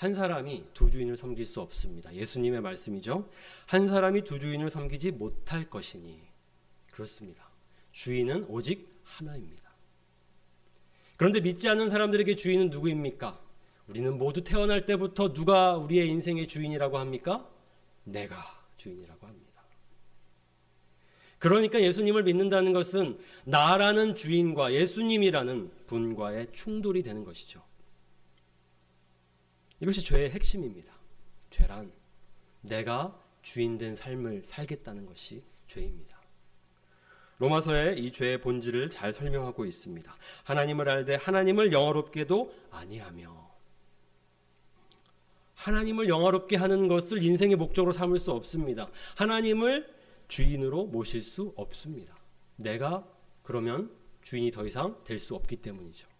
한 사람이 두 주인을 섬길 수 없습니다. 예수님의 말씀이죠. 한 사람이 두 주인을 섬기지 못할 것이니. 그렇습니다. 주인은 오직 하나입니다. 그런데 믿지 않는 사람들에게 주인은 누구입니까? 우리는 모두 태어날 때부터 누가 우리의 인생의 주인이라고 합니까? 내가 주인이라고 합니다. 그러니까 예수님을 믿는다는 것은 나라는 주인과 예수님이라는 분과의 충돌이 되는 것이죠. 이것이 죄의 핵심입니다. 죄란 내가 주인된 삶을 살겠다는 것이 죄입니다. 로마서에 이 죄의 본질을 잘 설명하고 있습니다. 하나님을 알되 하나님을 영화롭게도 아니하며. 하나님을 영화롭게 하는 것을 인생의 목적으로 삼을 수 없습니다. 하나님을 주인으로 모실 수 없습니다. 내가 그러면 주인이 더 이상 될 수 없기 때문이죠.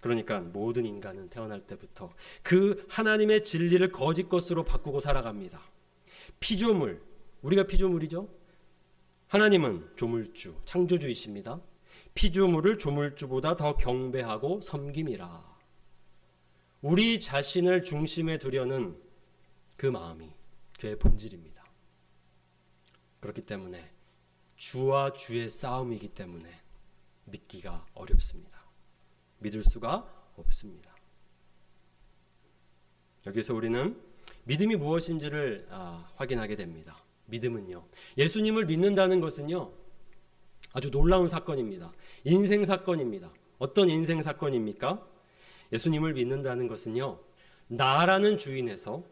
그러니까 모든 인간은 태어날 때부터 그 하나님의 진리를 거짓 것으로 바꾸고 살아갑니다. 피조물, 우리가 피조물이죠. 하나님은 조물주, 창조주이십니다. 피조물을 조물주보다 더 경배하고 섬김이라. 우리 자신을 중심에 두려는 그 마음이 죄의 본질입니다. 그렇기 때문에 주와 주의 싸움이기 때문에 믿기가 어렵습니다. 믿을 수가 없습니다. 여기서 우리는 믿음이 무엇인지를 확인하게 됩니다. 믿음은요, 예수님을 믿는다는 것은요, 아주 놀라운 사건입니다. 인생 사건입니다. 어떤 인생 사건입니까? 예수님을 믿는다는 것은요, 나라는 주인에서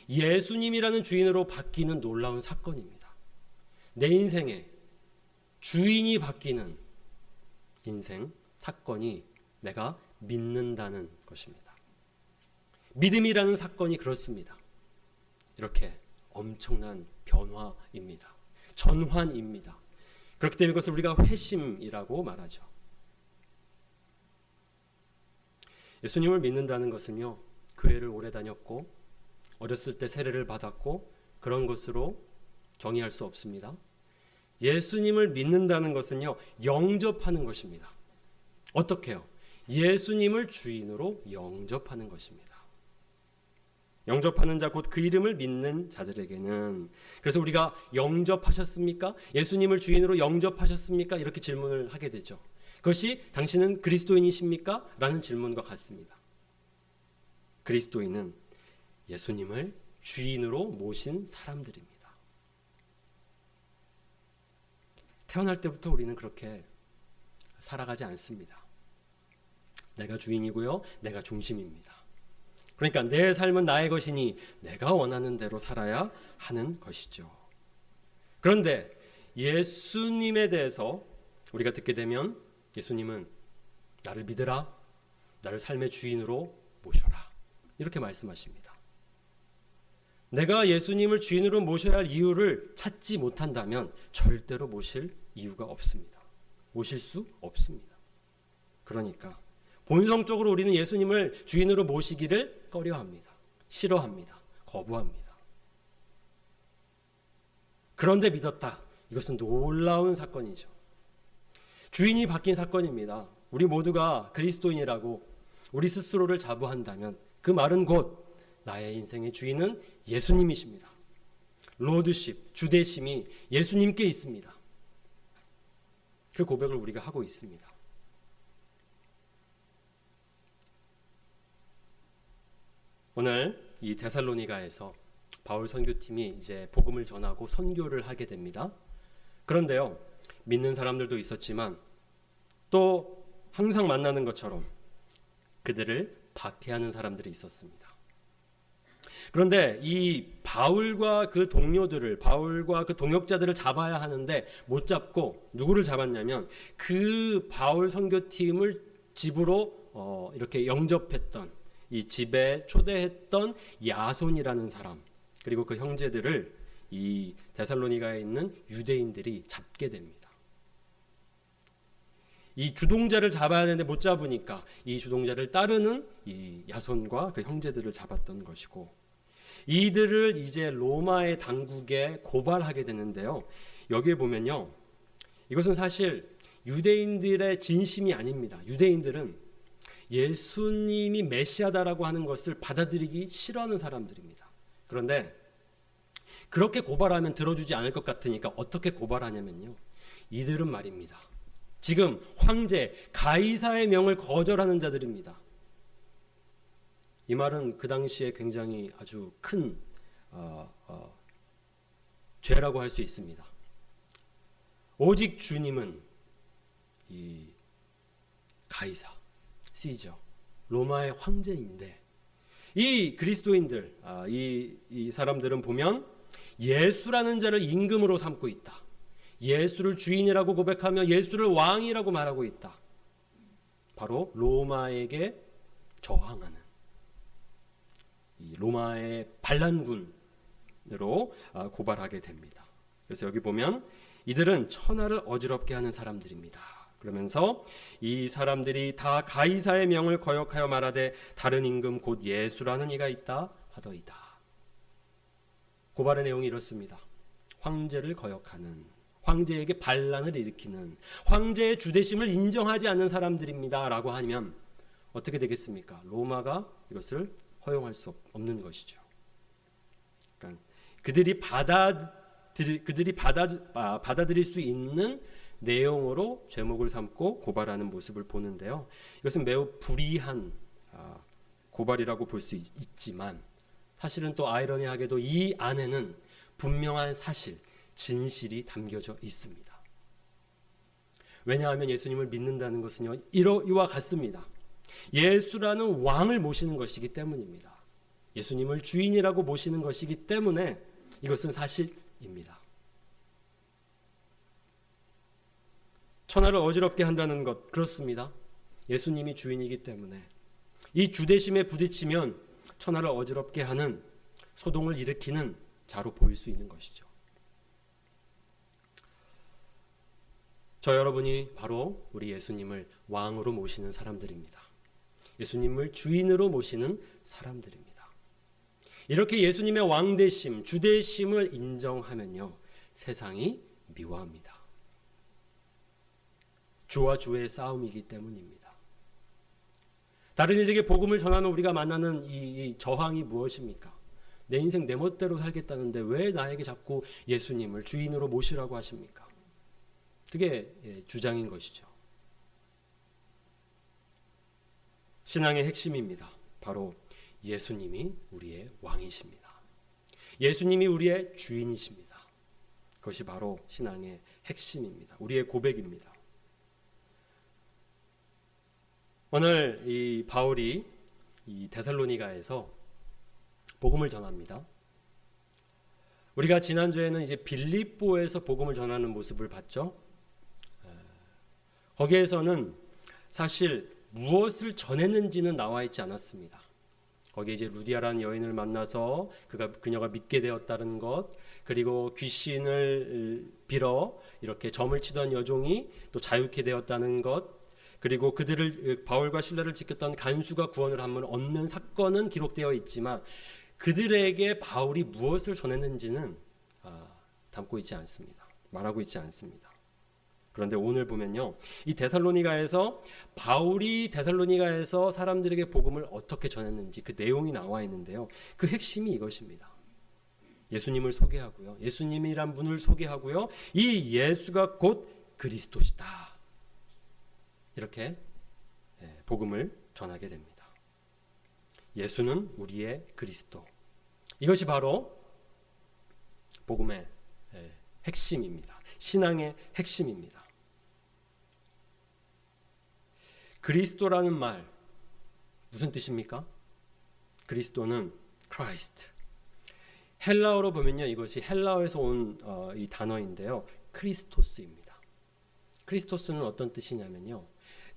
예수님이라는 주인으로 바뀌는 놀라운 사건입니다. 내 인생에 주인이 바뀌는 인생 사건이 내가 믿는다는 것입니다. 믿음이라는 사건이 그렇습니다. 이렇게 엄청난 변화입니다. 전환입니다. 그렇기 때문에 이것을 우리가 회심이라고 말하죠. 예수님을 믿는다는 것은요, 교회를 오래 다녔고 어렸을 때 세례를 받았고 그런 것으로 정의할 수 없습니다. 예수님을 믿는다는 것은요, 영접하는 것입니다. 어떻게요? 예수님을 주인으로 영접하는 것입니다. 영접하는 자, 곧 그 이름을 믿는 자들에게는. 그래서 우리가 영접하셨습니까? 예수님을 주인으로 영접하셨습니까? 이렇게 질문을 하게 되죠. 그것이 당신은 그리스도인이십니까? 라는 질문과 같습니다. 그리스도인은 예수님을 주인으로 모신 사람들입니다. 태어날 때부터 우리는 그렇게 살아가지 않습니다. 내가 주인이고요, 내가 중심입니다. 그러니까 내 삶은 나의 것이니 내가 원하는 대로 살아야 하는 것이죠. 그런데 예수님에 대해서 우리가 듣게 되면 예수님은 나를 믿으라, 나를 삶의 주인으로 모셔라, 이렇게 말씀하십니다. 내가 예수님을 주인으로 모셔야 할 이유를 찾지 못한다면 절대로 모실 이유가 없습니다. 모실 수 없습니다. 그러니까 본성적으로 우리는 예수님을 주인으로 모시기를 꺼려합니다. 싫어합니다. 거부합니다. 그런데 믿었다. 이것은 놀라운 사건이죠. 주인이 바뀐 사건입니다. 우리 모두가 그리스도인이라고 우리 스스로를 자부한다면 그 말은 곧 나의 인생의 주인은 예수님이십니다. 로드십, 주대심이 예수님께 있습니다. 그 고백을 우리가 하고 있습니다. 오늘 이 데살로니가에서 바울 선교팀이 이제 복음을 전하고 선교를 하게 됩니다. 그런데요, 믿는 사람들도 있었지만 또 항상 만나는 것처럼 그들을 박해하는 사람들이 있었습니다. 그런데 이 바울과 그 동료들을, 바울과 그 동역자들을 잡아야 하는데 못 잡고 누구를 잡았냐면 그 바울 선교팀을 집으로 이렇게 영접했던, 이 집에 초대했던 야손이라는 사람, 그리고 그 형제들을 이 데살로니가에 있는 유대인들이 잡게 됩니다. 이 주동자를 잡아야 되는데 못 잡으니까 이 주동자를 따르는 이 야손과 그 형제들을 잡았던 것이고, 이들을 이제 로마의 당국에 고발하게 되는데요. 여기에 보면요, 이것은 사실 유대인들의 진심이 아닙니다. 유대인들은 예수님이 메시아다라고 하는 것을 받아들이기 싫어하는 사람들입니다. 그런데 그렇게 고발하면 들어주지 않을 것 같으니까 어떻게 고발하냐면요. 이들은 말입니다. 지금 황제 가이사의 명을 거절하는 자들입니다. 이 말은 그 당시에 굉장히 아주 큰 죄라고 할 수 있습니다. 오직 주님은 이 가이사, 시저, 로마의 황제인데 이 그리스도인들, 이 사람들은 보면 예수라는 자를 임금으로 삼고 있다. 예수를 주인이라고 고백하며 예수를 왕이라고 말하고 있다. 바로 로마에게 저항하는 이 로마의 반란군으로 고발하게 됩니다. 그래서 여기 보면 이들은 천하를 어지럽게 하는 사람들입니다. 그러면서 이 사람들이 다 가이사의 명을 거역하여 말하되 다른 임금 곧 예수라는 이가 있다 하더이다. 고발의 내용이 이렇습니다. 황제를 거역하는, 황제에게 반란을 일으키는, 황제의 주대심을 인정하지 않는 사람들입니다 라고 하면 어떻게 되겠습니까? 로마가 이것을 허용할 수 없는 것이죠. 그러니까 그들이 받아들일 수 있는 내용으로 제목을 삼고 고발하는 모습을 보는데요. 이것은 매우 불이한 고발이라고 볼 수 있지만 사실은 또 아이러니하게도 이 안에는 분명한 사실, 진실이 담겨져 있습니다. 왜냐하면 예수님을 믿는다는 것은요, 이와 같습니다. 예수라는 왕을 모시는 것이기 때문입니다. 예수님을 주인이라고 모시는 것이기 때문에 이것은 사실입니다. 천하를 어지럽게 한다는 것, 그렇습니다. 예수님이 주인이기 때문에 이 주대심에 부딪히면 천하를 어지럽게 하는, 소동을 일으키는 자로 보일 수 있는 것이죠. 저 여러분이 바로 우리 예수님을 왕으로 모시는 사람들입니다. 예수님을 주인으로 모시는 사람들입니다. 이렇게 예수님의 왕대심, 주대심을 인정하면요, 세상이 미워합니다. 주와 주의 싸움이기 때문입니다. 다른 이들에게 복음을 전하는 우리가 만나는 이 저항이 무엇입니까? 내 인생 내 멋대로 살겠다는데 왜 나에게 자꾸 예수님을 주인으로 모시라고 하십니까? 그게 주장인 것이죠. 신앙의 핵심입니다. 바로 예수님이 우리의 왕이십니다. 예수님이 우리의 주인이십니다. 그것이 바로 신앙의 핵심입니다. 우리의 고백입니다. 오늘 이 바울이 이 데살로니가에서 복음을 전합니다. 우리가 지난주에는 이제 빌립보에서 복음을 전하는 모습을 봤죠. 거기에서는 사실 무엇을 전했는지는 나와 있지 않았습니다. 거기에 이제 루디아라는 여인을 만나서 그녀가 믿게 되었다는 것, 그리고 귀신을 빌어 이렇게 점을 치던 여종이 또 자유케 되었다는 것, 그리고 그들을 바울과 실라를 지켰던 간수가 구원을 한번 얻는 사건은 기록되어 있지만 그들에게 바울이 무엇을 전했는지는 담고 있지 않습니다. 말하고 있지 않습니다. 그런데 오늘 보면요, 이 데살로니가에서 바울이 데살로니가에서 사람들에게 복음을 어떻게 전했는지 그 내용이 나와 있는데요. 그 핵심이 이것입니다. 예수님을 소개하고요, 예수님이란 분을 소개하고요, 이 예수가 곧 그리스도시다, 이렇게 복음을 전하게 됩니다. 예수는 우리의 그리스도. 이것이 바로 복음의 핵심입니다. 신앙의 핵심입니다. 그리스도라는 말 무슨 뜻입니까? 그리스도는 Christ. 헬라어로 보면요, 이것이 헬라어에서 온 이 단어인데요, 크리스토스입니다. 크리스토스는 어떤 뜻이냐면요,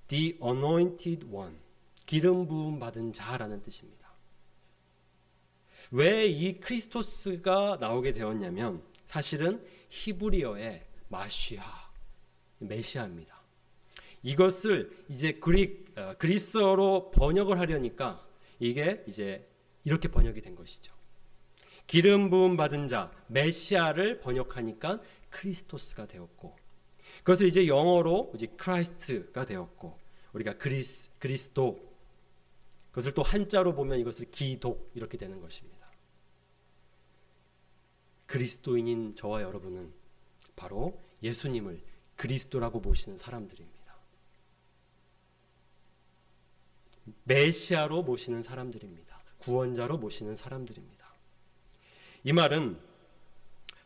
The Anointed One, 기름 부음 받은 자라는 뜻입니다. 왜 이 크리스토스가 나오게 되었냐면 사실은 히브리어의 마시아, 메시아입니다. 이것을 이제 그리스어로 번역을 하려니까 이게 이제 이렇게 번역이 된 것이죠. 기름 부음 받은 자, 메시아를 번역하니까 크리스토스가 되었고, 그것을 이제 영어로 이제 크라이스트가 되었고, 우리가 그리스도 그것을 또 한자로 보면 이것을 기독 이렇게 되는 것입니다. 그리스도인인 저와 여러분은 바로 예수님을 그리스도라고 모시는 사람들입니다. 메시아로 모시는 사람들입니다. 구원자로 모시는 사람들입니다. 이 말은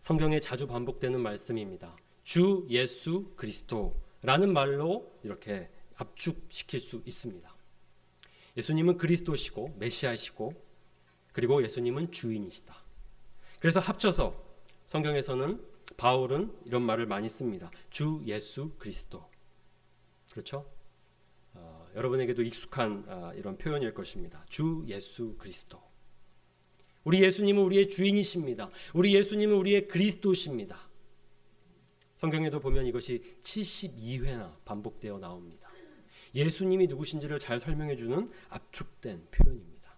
성경에 자주 반복되는 말씀입니다. 주 예수 그리스도라는 말로 이렇게 압축시킬 수 있습니다. 예수님은 그리스도시고 메시아시고 그리고 예수님은 주인이시다. 그래서 합쳐서 성경에서는 바울은 이런 말을 많이 씁니다. 주 예수 그리스도. 그렇죠? 여러분에게도 익숙한 이런 표현일 것입니다. 주 예수 그리스도. 우리 예수님은 우리의 주인이십니다. 우리 예수님은 우리의 그리스도십니다. 성경에도 보면 이것이 72회나 반복되어 나옵니다. 예수님이 누구신지를 잘 설명해 주는 압축된 표현입니다.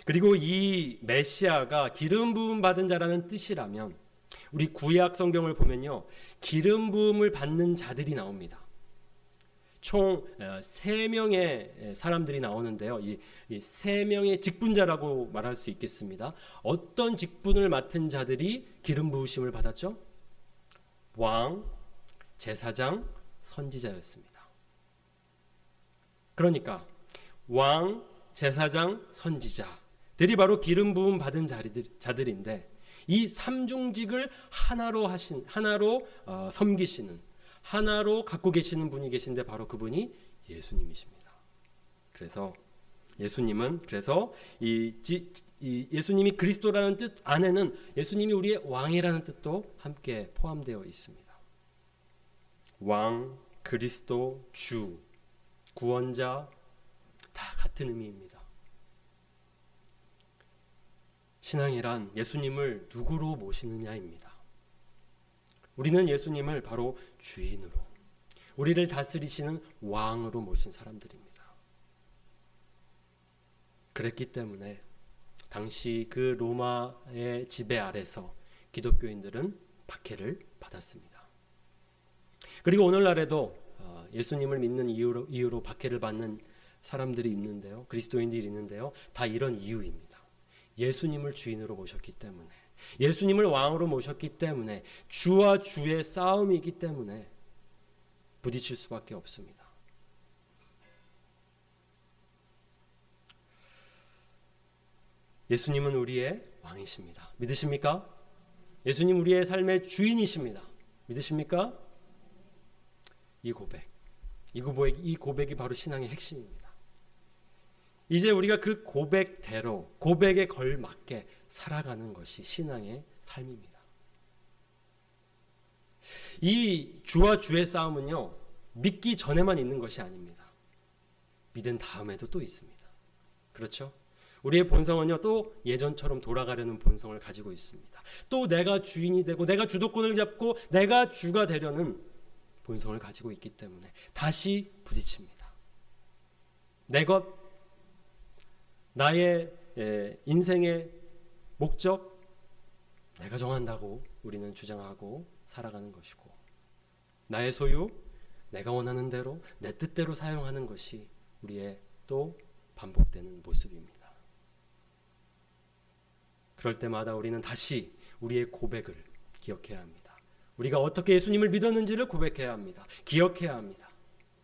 그리고 이 메시아가 기름 부음 받은 자라는 뜻이라면 우리 구약 성경을 보면요. 기름 부음을 받는 자들이 나옵니다. 총 3명의 사람들이 나오는데요. 이 3명의 직분자라고 말할 수 있겠습니다. 어떤 직분을 맡은 자들이 기름 부으심을 받았죠? 왕, 제사장, 선지자였습니다. 그러니까 왕, 제사장, 선지자들이 바로 기름 부음 받은 자들인데 이 삼중직을 하나로 섬기시는 하나로 갖고 계시는 분이 계신데 바로 그분이 예수님이십니다. 그래서 예수님은 예수님이 그리스도라는 뜻 안에는 예수님이 우리의 왕이라는 뜻도 함께 포함되어 있습니다. 왕, 그리스도, 주, 구원자 다 같은 의미입니다. 신앙이란 예수님을 누구로 모시느냐입니다. 우리는 예수님을 바로 주인으로, 우리를 다스리시는 왕으로 모신 사람들입니다. 그랬기 때문에 당시 그 로마의 지배 아래서 기독교인들은 박해를 받았습니다. 그리고 오늘날에도 예수님을 믿는 이유로 박해를 받는 사람들이 있는데요. 그리스도인들이 있는데요. 다 이런 이유입니다. 예수님을 주인으로 모셨기 때문에, 예수님을 왕으로 모셨기 때문에, 주와 주의 싸움이기 때문에 부딪힐 수밖에 없습니다. 예수님은 우리의 왕이십니다. 믿으십니까? 예수님 우리의 삶의 주인이십니다. 믿으십니까? 이 고백이 바로 신앙의 핵심입니다. 이제 우리가 그 고백대로, 고백에 걸맞게 살아가는 것이 신앙의 삶입니다. 이 주와 주의 싸움은요, 믿기 전에만 있는 것이 아닙니다. 믿은 다음에도 또 있습니다. 그렇죠? 우리의 본성은요, 또 예전처럼 돌아가려는 본성을 가지고 있습니다. 또 내가 주인이 되고 내가 주도권을 잡고 내가 주가 되려는 본성을 가지고 있기 때문에 다시 부딪힙니다. 내 것, 나의 인생의 목적, 내가 정한다고 우리는 주장하고 살아가는 것이고, 나의 소유, 내가 원하는 대로 내 뜻대로 사용하는 것이 우리의 또 반복되는 모습입니다. 그럴 때마다 우리는 다시 우리의 고백을 기억해야 합니다. 우리가 어떻게 예수님을 믿었는지를 고백해야 합니다. 기억해야 합니다.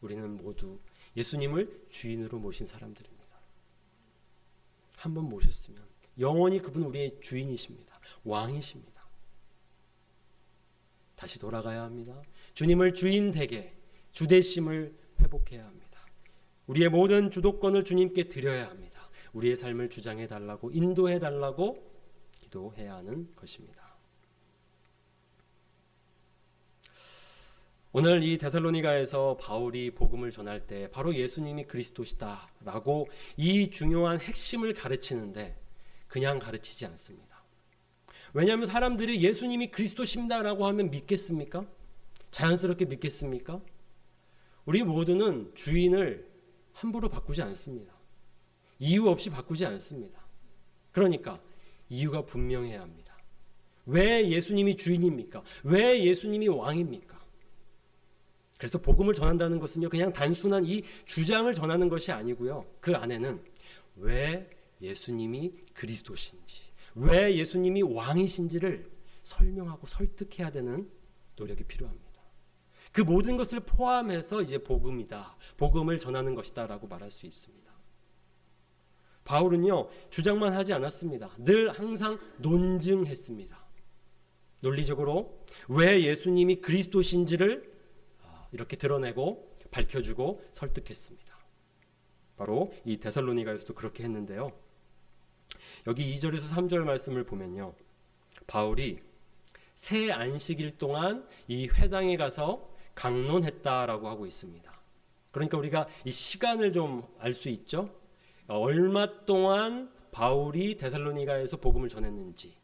우리는 모두 예수님을 주인으로 모신 사람들입니다. 한번 모셨으면 영원히 그분 우리의 주인이십니다. 왕이십니다. 다시 돌아가야 합니다. 주님을 주인 되게 주대심을 회복해야 합니다. 우리의 모든 주도권을 주님께 드려야 합니다. 우리의 삶을 주장해 달라고, 인도해 달라고 기도해야 하는 것입니다. 오늘 이 데살로니가에서 바울이 복음을 전할 때 바로 예수님이 그리스도시다라고 이 중요한 핵심을 가르치는데 그냥 가르치지 않습니다. 왜냐하면 사람들이 예수님이 그리스도십니다라고 하면 믿겠습니까? 자연스럽게 믿겠습니까? 우리 모두는 주인을 함부로 바꾸지 않습니다. 이유 없이 바꾸지 않습니다. 그러니까 이유가 분명해야 합니다. 왜 예수님이 주인입니까? 왜 예수님이 왕입니까? 그래서 복음을 전한다는 것은요, 그냥 단순한 이 주장을 전하는 것이 아니고요. 그 안에는 왜 예수님이 그리스도신지, 왜 예수님이 왕이신지를 설명하고 설득해야 되는 노력이 필요합니다. 그 모든 것을 포함해서 이제 복음이다, 복음을 전하는 것이다라고 말할 수 있습니다. 바울은요, 주장만 하지 않았습니다. 늘 항상 논증했습니다. 논리적으로 왜 예수님이 그리스도신지를 이렇게 드러내고 밝혀주고 설득했습니다. 바로 이 데살로니가에서도 그렇게 했는데요. 여기 2절에서 3절 말씀을 보면요, 바울이 새 안식일 동안 이 회당에 가서 강론했다라고 하고 있습니다. 그러니까 우리가 이 시간을 좀 알 수 있죠. 얼마 동안 바울이 데살로니가에서 복음을 전했는지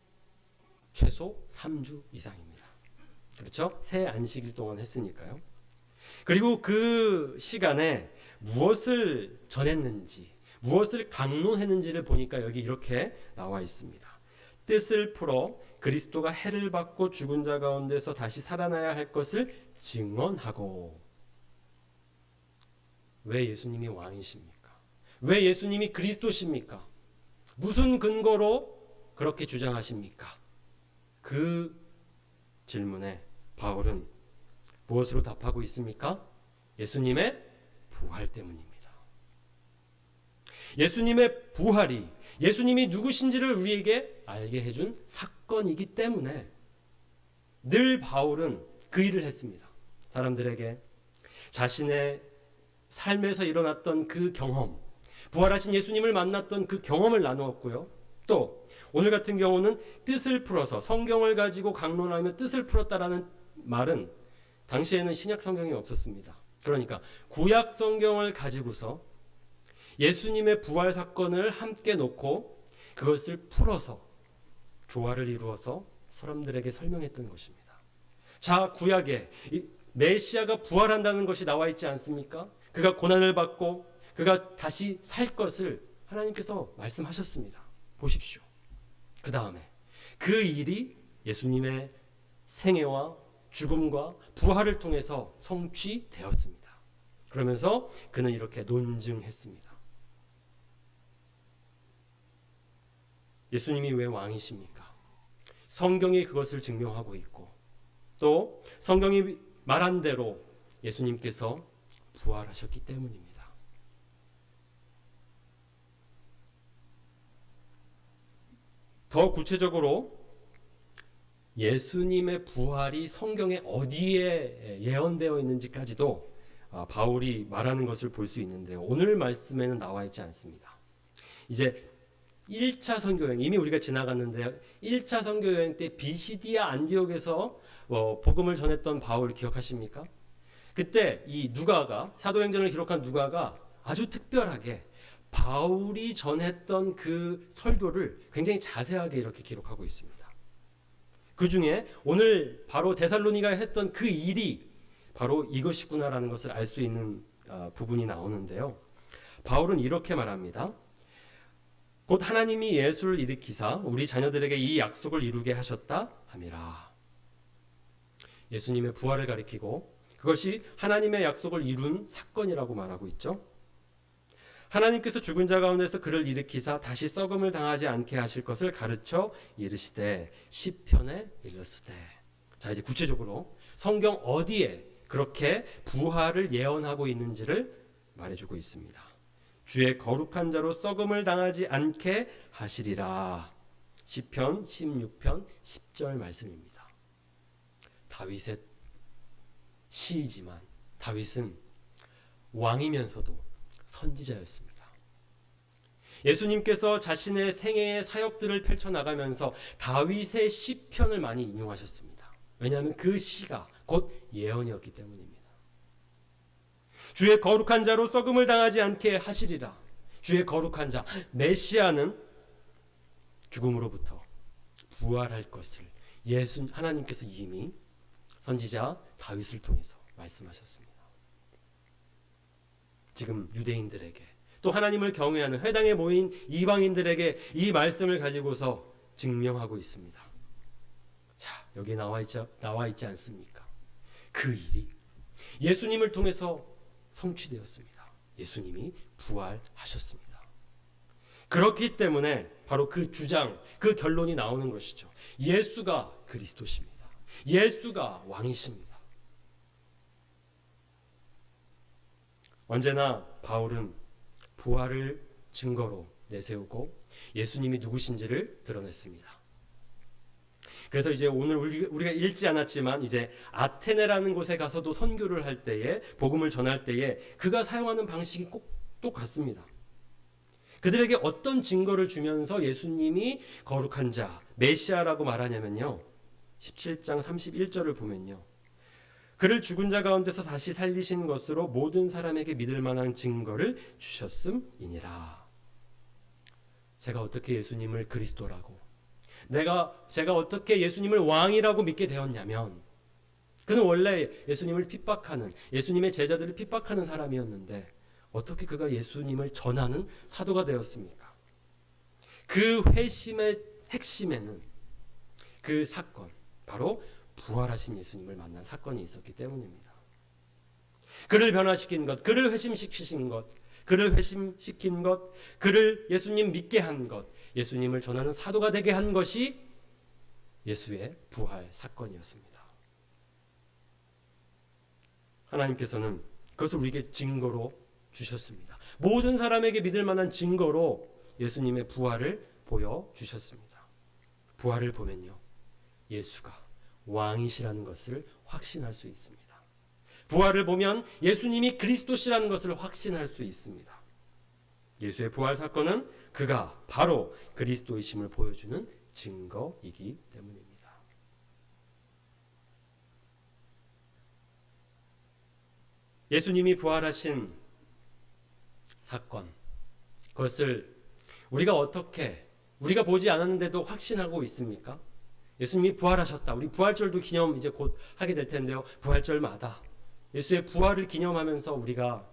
최소 3주 이상입니다. 그렇죠? 새 안식일 동안 했으니까요. 그리고 그 시간에 무엇을 전했는지, 무엇을 강론했는지를 보니까 여기 이렇게 나와 있습니다. 뜻을 풀어 그리스도가 해를 받고 죽은 자 가운데서 다시 살아나야 할 것을 증언하고. 왜 예수님이 왕이십니까? 왜 예수님이 그리스도십니까? 무슨 근거로 그렇게 주장하십니까? 그 질문에 바울은 무엇으로 답하고 있습니까? 예수님의 부활 때문입니다. 예수님의 부활이 예수님이 누구신지를 우리에게 알게 해준 사건이기 때문에 늘 바울은 그 일을 했습니다. 사람들에게 자신의 삶에서 일어났던 그 경험, 부활하신 예수님을 만났던 그 경험을 나누었고요. 또 오늘 같은 경우는 뜻을 풀어서, 성경을 가지고 강론하며 뜻을 풀었다라는 말은 당시에는 신약 성경이 없었습니다. 그러니까 구약 성경을 가지고서 예수님의 부활 사건을 함께 놓고 그것을 풀어서 조화를 이루어서 사람들에게 설명했던 것입니다. 자, 구약에 메시아가 부활한다는 것이 나와 있지 않습니까? 그가 고난을 받고 그가 다시 살 것을 하나님께서 말씀하셨습니다. 보십시오. 그 다음에 그 일이 예수님의 생애와 죽음과 부활을 통해서 성취되었습니다. 그러면서 그는 이렇게 논증했습니다. 예수님이 왜 왕이십니까? 성경이 그것을 증명하고 있고, 또 성경이 말한 대로 예수님께서 부활하셨기 때문입니다. 더 구체적으로 예수님의 부활이 성경에 어디에 예언되어 있는지까지도 바울이 말하는 것을 볼 수 있는데요. 오늘 말씀에는 나와 있지 않습니다. 이제 1차 선교여행, 이미 우리가 지나갔는데요. 1차 선교여행 때 비시디아 안디옥에서 복음을 전했던 바울 기억하십니까? 그때 이 누가가, 사도행전을 기록한 누가가 아주 특별하게 바울이 전했던 그 설교를 굉장히 자세하게 이렇게 기록하고 있습니다. 그 중에 오늘 바로 데살로니가에 했던 그 일이 바로 이것이구나라는 것을 알 수 있는 부분이 나오는데요. 바울은 이렇게 말합니다. 곧 하나님이 예수를 일으키사 우리 자녀들에게 이 약속을 이루게 하셨다 함이라. 예수님의 부활을 가리키고 그것이 하나님의 약속을 이룬 사건이라고 말하고 있죠. 하나님께서 죽은 자 가운데서 그를 일으키사 다시 썩음을 당하지 않게 하실 것을 가르쳐 이르시되 시편에 이르시되. 자, 이제 구체적으로 성경 어디에 그렇게 부활을 예언하고 있는지를 말해주고 있습니다. 주의 거룩한 자로 썩음을 당하지 않게 하시리라. 시편 16편 10절 말씀입니다. 다윗의 시이지만 다윗은 왕이면서도 선지자였습니다. 예수님께서 자신의 생애의 사역들을 펼쳐나가면서 다윗의 시편을 많이 인용하셨습니다. 왜냐하면 그 시가 곧 예언이었기 때문입니다. 주의 거룩한 자로 썩음을 당하지 않게 하시리라. 주의 거룩한 자, 메시아는 죽음으로부터 부활할 것을 하나님께서 이미 선지자 다윗을 통해서 말씀하셨습니다. 지금 유대인들에게 또 하나님을 경외하는 회당에 모인 이방인들에게 이 말씀을 가지고서 증명하고 있습니다. 자, 여기 나와 있지 않습니까? 그 일이 예수님을 통해서 성취되었습니다. 예수님이 부활하셨습니다. 그렇기 때문에 바로 그 주장, 그 결론이 나오는 것이죠. 예수가 그리스도십니다. 예수가 왕이십니다. 언제나 바울은 부활을 증거로 내세우고 예수님이 누구신지를 드러냈습니다. 그래서 이제 오늘 우리가 읽지 않았지만 이제 아테네라는 곳에 가서도 선교를 할 때에, 복음을 전할 때에 그가 사용하는 방식이 꼭 똑같습니다. 그들에게 어떤 증거를 주면서 예수님이 거룩한 자, 메시아라고 말하냐면요, 17장 31절을 보면요, 그를 죽은 자 가운데서 다시 살리신 것으로 모든 사람에게 믿을 만한 증거를 주셨음이니라. 제가 어떻게 예수님을 그리스도라고, 제가 어떻게 예수님을 왕이라고 믿게 되었냐면, 그는 원래 예수님을 핍박하는, 예수님의 제자들을 핍박하는 사람이었는데 어떻게 그가 예수님을 전하는 사도가 되었습니까? 그 회심의 핵심에는 그 사건, 바로 부활하신 예수님을 만난 사건이 있었기 때문입니다. 그를 변화시킨 것, 그를 회심시키신 것, 그를 회심시킨 것, 그를 예수님 믿게 한 것, 예수님을 전하는 사도가 되게 한 것이 예수의 부활 사건이었습니다. 하나님께서는 그것을 우리에게 증거로 주셨습니다. 모든 사람에게 믿을 만한 증거로 예수님의 부활을 보여주셨습니다. 부활을 보면요, 예수가 왕이시라는 것을 확신할 수 있습니다. 부활을 보면 예수님이 그리스도시라는 것을 확신할 수 있습니다. 예수의 부활 사건은 그가 바로 그리스도이심을 보여주는 증거이기 때문입니다. 예수님이 부활하신 사건, 그것을 우리가 보지 않았는데도 확신하고 있습니까? 예수님이 부활하셨다. 우리 부활절도 기념 이제 곧 하게 될 텐데요. 부활절마다 예수의 부활을 기념하면서 우리가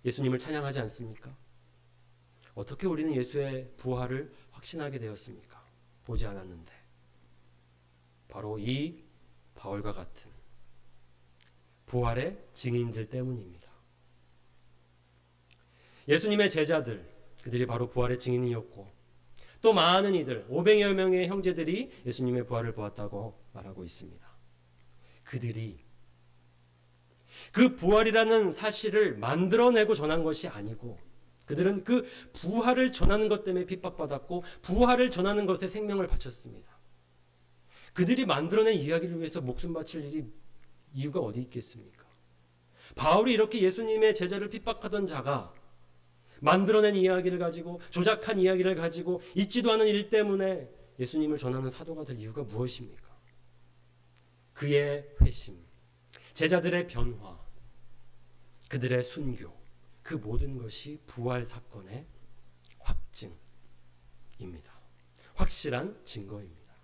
예수님을 찬양하지 않습니까? 어떻게 우리는 예수의 부활을 확신하게 되었습니까? 보지 않았는데. 바로 이 바울과 같은 부활의 증인들 때문입니다. 예수님의 제자들, 그들이 바로 부활의 증인이었고, 또 많은 이들, 500여 명의 형제들이 예수님의 부활을 보았다고 말하고 있습니다. 그들이 그 부활이라는 사실을 만들어내고 전한 것이 아니고, 그들은 그 부활을 전하는 것 때문에 핍박받았고, 부활을 전하는 것에 생명을 바쳤습니다. 그들이 만들어낸 이야기를 위해서 목숨 바칠 일이 이유가 어디 있겠습니까? 바울이 이렇게 예수님의 제자를 핍박하던 자가 만들어낸 이야기를 가지고, 조작한 이야기를 가지고, 있지도 않은 일 때문에 예수님을 전하는 사도가 될 이유가 무엇입니까? 그의 회심, 제자들의 변화, 그들의 순교, 그 모든 것이 부활 사건의 확증입니다. 확실한 증거입니다.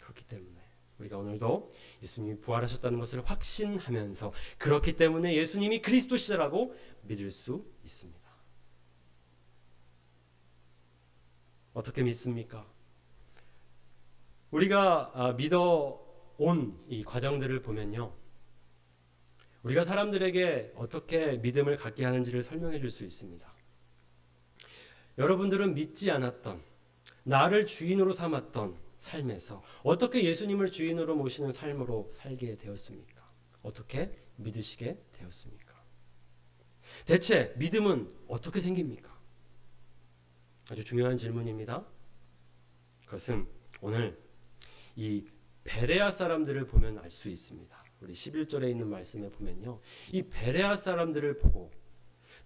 그렇기 때문에 우리가 오늘도 예수님이 부활하셨다는 것을 확신하면서, 그렇기 때문에 예수님이 그리스도시라고 믿을 수 있습니다. 어떻게 믿습니까? 우리가 믿어온 이 과정들을 보면요, 우리가 사람들에게 어떻게 믿음을 갖게 하는지를 설명해 줄 수 있습니다. 여러분들은 믿지 않았던, 나를 주인으로 삼았던 삶에서 어떻게 예수님을 주인으로 모시는 삶으로 살게 되었습니까? 어떻게 믿으시게 되었습니까? 대체 믿음은 어떻게 생깁니까? 아주 중요한 질문입니다. 그것은 오늘 이 베레아 사람들을 보면 알 수 있습니다. 우리 11절에 있는 말씀에 보면요, 이 베레아 사람들을 보고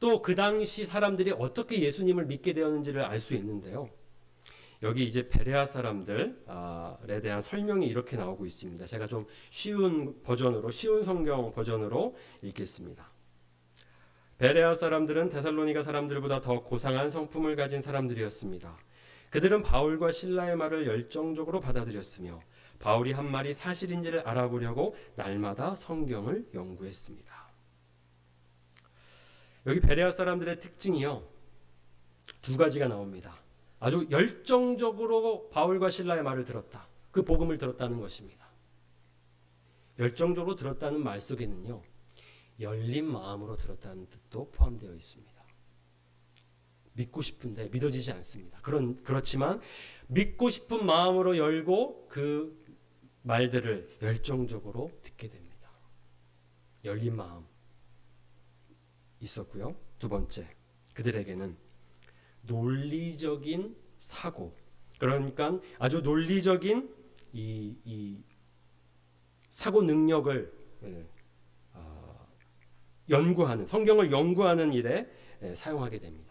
또 그 당시 사람들이 어떻게 예수님을 믿게 되었는지를 알 수 있는데요. 여기 이제 베레아 사람들에 대한 설명이 이렇게 나오고 있습니다. 제가 좀 쉬운 성경 버전으로 읽겠습니다. 베레아 사람들은 데살로니가 사람들보다 더 고상한 성품을 가진 사람들이었습니다. 그들은 바울과 실라의 말을 열정적으로 받아들였으며 바울이 한 말이 사실인지를 알아보려고 날마다 성경을 연구했습니다. 여기 베레아 사람들의 특징이요, 두 가지가 나옵니다. 아주 열정적으로 바울과 실라의 말을 들었다. 그 복음을 들었다는 것입니다. 열정적으로 들었다는 말 속에는요, 열린 마음으로 들었다는 뜻도 포함되어 있습니다. 믿고 싶은데 믿어지지 않습니다. 그렇지만 믿고 싶은 마음으로 열고 그 말들을 열정적으로 듣게 됩니다. 열린 마음 있었고요. 두 번째, 그들에게는 논리적인 사고, 그러니까 아주 논리적인 이 사고 능력을 연구하는, 성경을 연구하는 일에 사용하게 됩니다.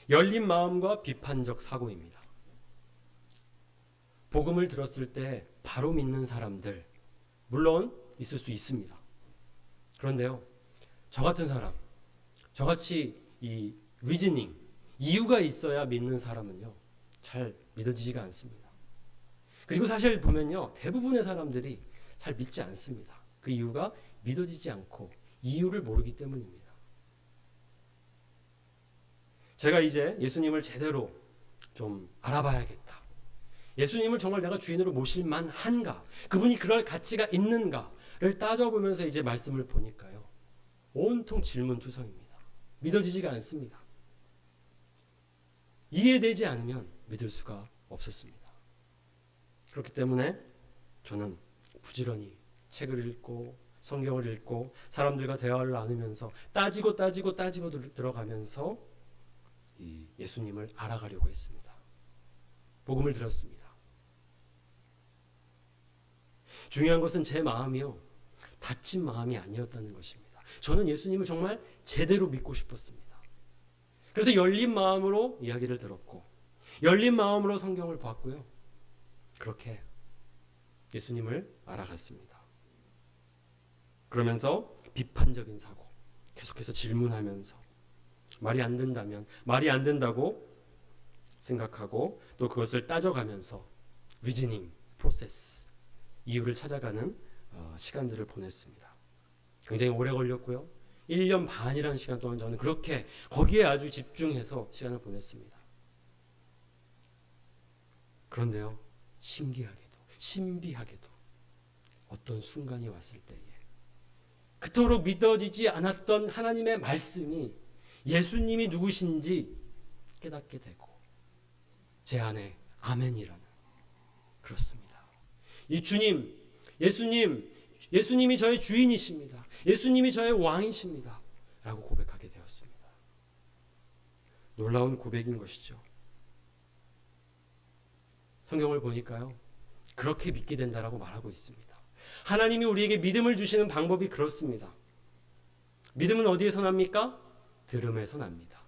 열린 마음과 비판적 사고입니다. 복음을 들었을 때 바로 믿는 사람들 물론 있을 수 있습니다. 그런데요, 저 같은 사람, 저같이 이 리즈닝, 이유가 있어야 믿는 사람은요, 잘 믿어지지가 않습니다. 그리고 사실 보면요, 대부분의 사람들이 잘 믿지 않습니다. 그 이유가 믿어지지 않고 이유를 모르기 때문입니다. 제가 이제 예수님을 제대로 좀 알아봐야겠다. 예수님을 정말 내가 주인으로 모실 만한가? 그분이 그럴 가치가 있는가를 따져보면서 이제 말씀을 보니까요, 온통 질문투성입니다. 믿어지지가 않습니다. 이해되지 않으면 믿을 수가 없었습니다. 그렇기 때문에 저는 부지런히 책을 읽고 성경을 읽고 사람들과 대화를 나누면서 따지고 들어가면서 이 예수님을 알아가려고 했습니다. 복음을 들었습니다. 중요한 것은 제 마음이요, 닫힌 마음이 아니었다는 것입니다. 저는 예수님을 정말 제대로 믿고 싶었습니다. 그래서 열린 마음으로 이야기를 들었고 열린 마음으로 성경을 봤고요, 그렇게 예수님을 알아갔습니다. 그러면서 비판적인 사고, 계속해서 질문하면서 말이 안 된다면 말이 안 된다고 생각하고 또 그것을 따져가면서 리즈닝 프로세스, 이유를 찾아가는 시간들을 보냈습니다. 굉장히 오래 걸렸고요. 1년 반이라는 시간 동안 저는 그렇게 거기에 아주 집중해서 시간을 보냈습니다. 그런데요, 신비하게도 어떤 순간이 왔을 때에 그토록 믿어지지 않았던 하나님의 말씀이 예수님이 누구신지 깨닫게 되고 제 안에 아멘이라는, 그렇습니다. 이 주님, 예수님이 저의 주인이십니다. 예수님이 저의 왕이십니다. 라고 고백하게 되었습니다. 놀라운 고백인 것이죠. 성경을 보니까요, 그렇게 믿게 된다라고 말하고 있습니다. 하나님이 우리에게 믿음을 주시는 방법이 그렇습니다. 믿음은 어디에서 납니까? 들음에서 납니다.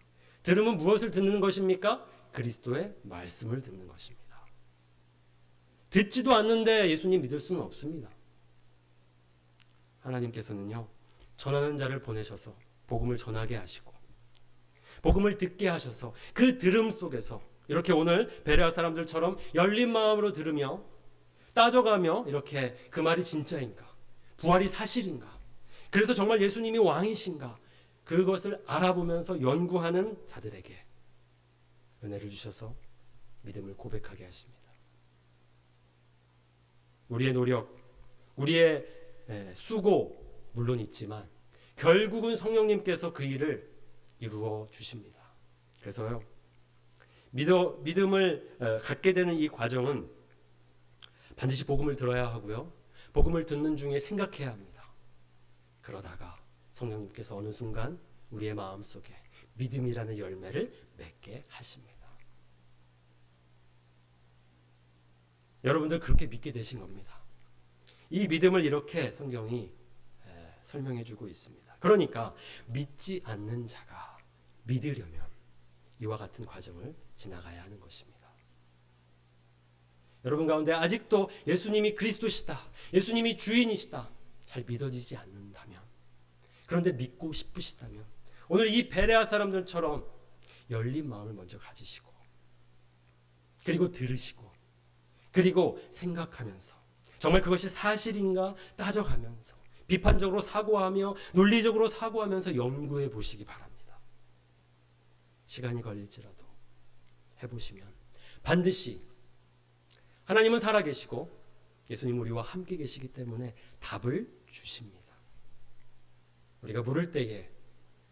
들음은 무엇을 듣는 것입니까? 그리스도의 말씀을 듣는 것입니다. 듣지도 않는데 예수님 믿을 수는 없습니다. 하나님께서는요, 전하는 자를 보내셔서 복음을 전하게 하시고 복음을 듣게 하셔서 그 들음 속에서 이렇게 오늘 베레아 사람들처럼 열린 마음으로 들으며 따져가며 이렇게 그 말이 진짜인가, 부활이 사실인가, 그래서 정말 예수님이 왕이신가, 그것을 알아보면서 연구하는 자들에게 은혜를 주셔서 믿음을 고백하게 하십니다. 우리의 노력, 우리의 수고 물론 있지만 결국은 성령님께서 그 일을 이루어 주십니다. 그래서요, 믿음을 갖게 되는 이 과정은 반드시 복음을 들어야 하고요, 복음을 듣는 중에 생각해야 합니다. 그러다가 성령님께서 어느 순간 우리의 마음속에 믿음이라는 열매를 맺게 하십니다. 여러분들 그렇게 믿게 되신 겁니다. 이 믿음을 이렇게 성경이 설명해 주고 있습니다. 그러니까 믿지 않는 자가 믿으려면 이와 같은 과정을 지나가야 하는 것입니다. 여러분 가운데 아직도 예수님이 그리스도시다, 예수님이 주인이시다 잘 믿어지지 않는다면, 그런데 믿고 싶으시다면 오늘 이 베레아 사람들처럼 열린 마음을 먼저 가지시고 그리고 들으시고 그리고 생각하면서 정말 그것이 사실인가 따져가면서 비판적으로 사고하며 논리적으로 사고하면서 연구해 보시기 바랍니다. 시간이 걸릴지라도 해보시면 반드시 하나님은 살아계시고 예수님 우리와 함께 계시기 때문에 답을 주십니다. 우리가 물을 때에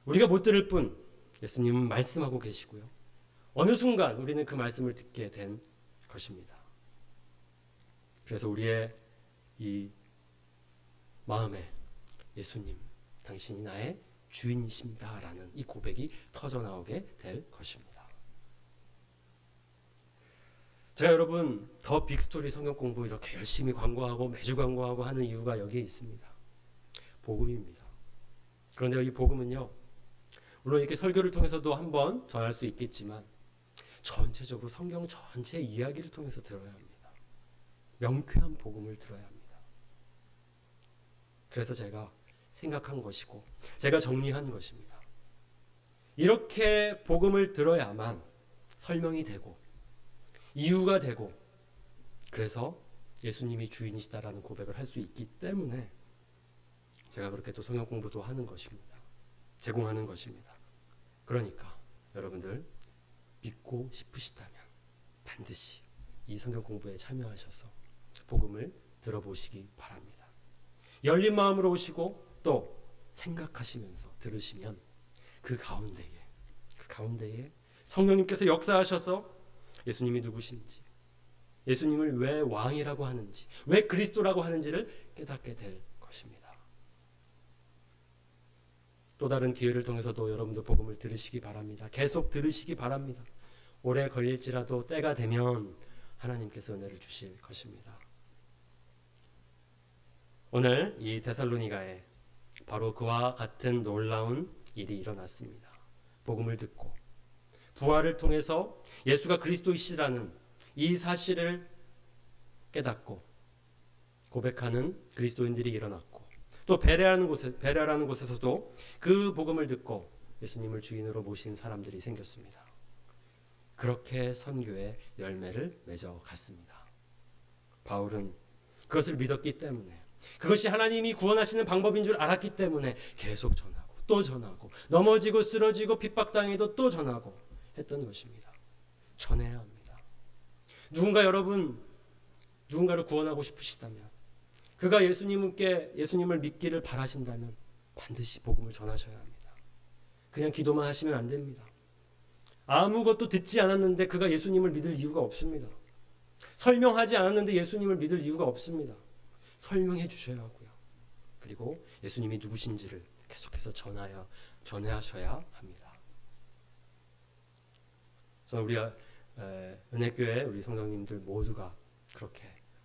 우리가 못 들을 뿐 예수님은 말씀하고 계시고요. 어느 순간 우리는 그 말씀을 듣게 된 것입니다. 그래서 우리의 이 마음에 예수님, 당신이 나의 주인이십니다라는 이 고백이 터져나오게 될 것입니다. 제가 여러분 더 빅스토리 성경 공부 이렇게 열심히 광고하고 매주 광고하고 하는 이유가 여기에 있습니다. 복음입니다. 그런데 이 복음은요, 물론 이렇게 설교를 통해서도 한번 전할 수 있겠지만 전체적으로 성경 전체 이야기를 통해서 들어야 합니다. 명쾌한 복음을 들어야 합니다. 그래서 제가 생각한 것이고 제가 정리한 것입니다. 이렇게 복음을 들어야만 설명이 되고 이유가 되고 그래서 예수님이 주인이시다라는 고백을 할 수 있기 때문에 제가 그렇게 또 성경 공부도 하는 것입니다. 제공하는 것입니다. 그러니까 여러분들 믿고 싶으시다면 반드시 이 성경 공부에 참여하셔서 복음을 들어보시기 바랍니다. 열린 마음으로 오시고 또 생각하시면서 들으시면 그 가운데에 성령님께서 역사하셔서 예수님이 누구신지, 예수님을 왜 왕이라고 하는지, 왜 그리스도라고 하는지를 깨닫게 될 것입니다. 또 다른 기회를 통해서도 여러분들 복음을 들으시기 바랍니다. 계속 들으시기 바랍니다. 오래 걸릴지라도 때가 되면 하나님께서 은혜를 주실 것입니다. 오늘 이 데살로니가에 바로 그와 같은 놀라운 일이 일어났습니다. 복음을 듣고 부활을 통해서 예수가 그리스도이시라는 이 사실을 깨닫고 고백하는 그리스도인들이 일어났고 또 베레라는 곳에서도 그 복음을 듣고 예수님을 주인으로 모신 사람들이 생겼습니다. 그렇게 선교의 열매를 맺어갔습니다. 바울은 그것을 믿었기 때문에 그것이 하나님이 구원하시는 방법인 줄 알았기 때문에 계속 전하고 또 전하고 넘어지고 쓰러지고 핍박당해도 또 전하고 했던 것입니다. 전해야 합니다. 누군가를 구원하고 싶으시다면 그가 예수님을 믿기를 바라신다면 반드시 복음을 전하셔야 합니다. 그냥 기도만 하시면 안 됩니다. 아무것도 듣지 않았는데 그가 예수님을 믿을 이유가 없습니다. 설명하지 않았는데 예수님을 믿을 이유가 없습니다. 설명해 주셔야 하고요. 그리고 예수님이 누구신지를 계속해서 전하셔야 합니다. 저는 우리 은혜교회 우리 성도님들 모두가 그렇게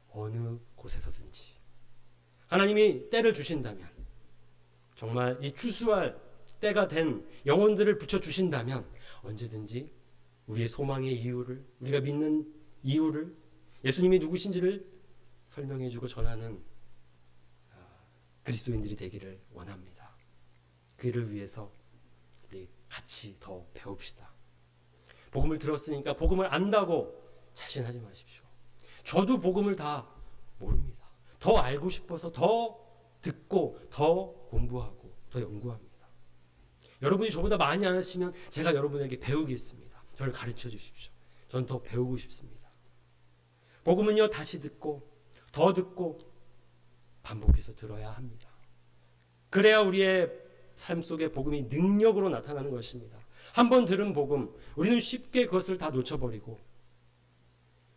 어느 곳에서든지 하나님이 때를 주신다면 정말 이 추수할 때가 된 영혼들을 붙여주신다면 언제든지 우리의 소망의 이유를 우리가 믿는 이유를 예수님이 누구신지를 설명해주고 전하는 그리스도인들이 되기를 원합니다. 그 일을 위해서 우리 같이 더 배웁시다. 복음을 들었으니까 복음을 안다고 자신하지 마십시오. 저도 복음을 다 모릅니다. 더 알고 싶어서 더 듣고 더 공부하고 더 연구합니다. 여러분이 저보다 많이 아시면 제가 여러분에게 배우겠습니다. 저를 가르쳐 주십시오. 저는 더 배우고 싶습니다. 복음은요, 다시 듣고 더 듣고 반복해서 들어야 합니다. 그래야 우리의 삶 속에 복음이 능력으로 나타나는 것입니다. 한번 들은 복음, 우리는 쉽게 그것을 다 놓쳐버리고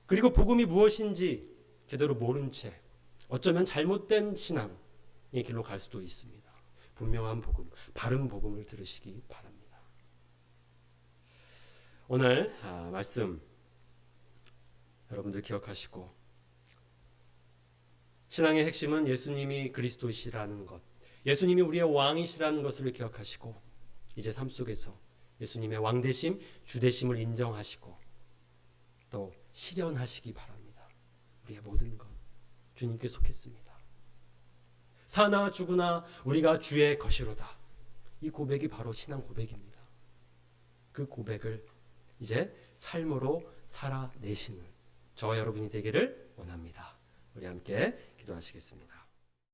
그리고 복음이 무엇인지 제대로 모른 채 어쩌면 잘못된 신앙의 길로 갈 수도 있습니다. 분명한 복음, 바른 복음을 들으시기 바랍니다. 오늘 말씀 여러분들 기억하시고 신앙의 핵심은 예수님이 그리스도시라는 것, 예수님이 우리의 왕이시라는 것을 기억하시고 이제 삶 속에서 예수님의 왕되심, 주되심을 인정하시고 또 실현하시기 바랍니다. 우리의 모든 것 주님께 속했습니다. 사나 죽으나 우리가 주의 것이로다. 이 고백이 바로 신앙 고백입니다. 그 고백을 이제 삶으로 살아내시는 저와 여러분이 되기를 원합니다. 우리 함께 기도하시겠습니다.